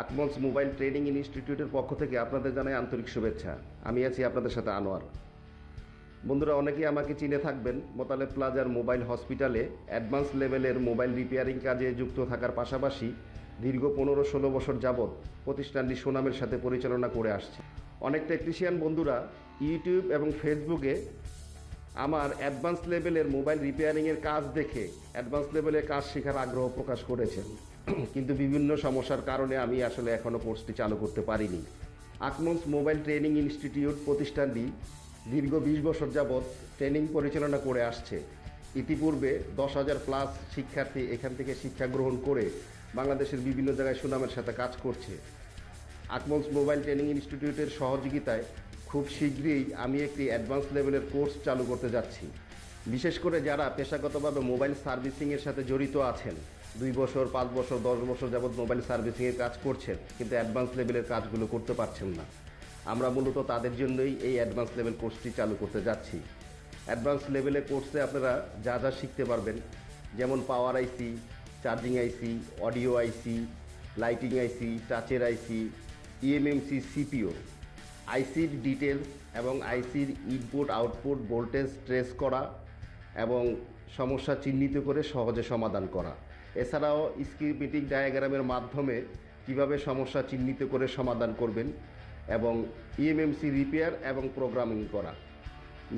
Akmals mobile training ইনস্টিটিউটের পক্ষ থেকে আপনাদের জানাই আন্তরিক শুভেচ্ছা। আমি আছি আপনাদের সাথে আনোয়ার। বন্ধুরা, অনেকেই আমাকে চিনে থাকবেন মোতালেব প্লাজার মোবাইল হসপিটালে অ্যাডভান্স লেভেলের মোবাইল রিপেয়ারিং কাজে যুক্ত থাকার পাশাপাশি দীর্ঘ 15-16 বছর যাবৎ প্রতিষ্ঠানটি সুনামের সাথে পরিচালনা করে আসছে। অনেক টেকনিশিয়ান বন্ধুরা ইউটিউব এবং ফেসবুকে আমার অ্যাডভান্স লেভেলের মোবাইল রিপেয়ারিংয়ের কাজ দেখে অ্যাডভান্স লেভেলের কাজ শেখার আগ্রহ প্রকাশ করেছেন, কিন্তু বিভিন্ন সমস্যার কারণে আমি আসলে এখনও কোর্সটি চালু করতে পারিনি। আকমলস মোবাইল ট্রেনিং ইনস্টিটিউট প্রতিষ্ঠানটি দীর্ঘ 20 বছর যাবৎ ট্রেনিং পরিচালনা করে আসছে। ইতিপূর্বে 10,000+ শিক্ষার্থী এখান থেকে শিক্ষা গ্রহণ করে বাংলাদেশের বিভিন্ন জায়গায় সুনামের সাথে কাজ করছে। আকমলস মোবাইল ট্রেনিং ইনস্টিটিউটের সহযোগিতায় খুব শীঘ্রই আমি একটি অ্যাডভান্স লেভেলের কোর্স চালু করতে যাচ্ছি। বিশেষ করে যারা পেশাগতভাবে মোবাইল সার্ভিসিংয়ের সাথে জড়িত আছেন, 2 বছর, 5 বছর, 10 বছর যাবৎ মোবাইল সার্ভিসিংয়ের কাজ করছেন কিন্তু অ্যাডভান্স লেভেলের কাজগুলো করতে পারছেন না, আমরা মূলত তাদের জন্যই এই অ্যাডভান্স লেভেল কোর্সটি চালু করতে যাচ্ছি। অ্যাডভান্স লেভেলের কোর্সে আপনারা যা যা শিখতে পারবেন, যেমন পাওয়ার আইসি, চার্জিং আইসি, অডিও আইসি, লাইটিং আইসি, টাচের আইসি, ইএমএমসি, সিপিও, আইসির ডিটেলস এবং আইসির ইনপুট আউটপুট ভোল্টেজ ট্রেস করা এবং সমস্যা চিহ্নিত করে সহজে সমাধান করা। এছাড়াও স্কিমেটিক ডায়াগ্রামের মাধ্যমে কিভাবে সমস্যা চিহ্নিত করে সমাধান করবেন এবং ইএমএমসি রিপেয়ার এবং প্রোগ্রামিং করা।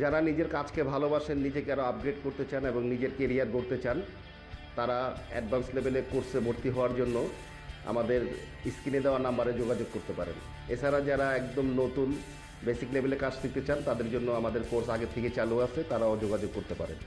যারা নিজের কাজকে ভালোবাসেন, নিজেকে আরও আপগ্রেড করতে চান এবং নিজের কেরিয়ার গড়তে চান, তারা অ্যাডভান্স লেভেলে কোর্সে ভর্তি হওয়ার জন্য আমাদের স্ক্রিনে দেওয়া নাম্বারে যোগাযোগ করতে পারেন। এছাড়া যারা একদম নতুন বেসিক লেভেলে কাজ শিখতে চান, তাদের জন্য আমাদের কোর্স আগে থেকে চালু আছে, তারাও যোগাযোগ করতে পারেন।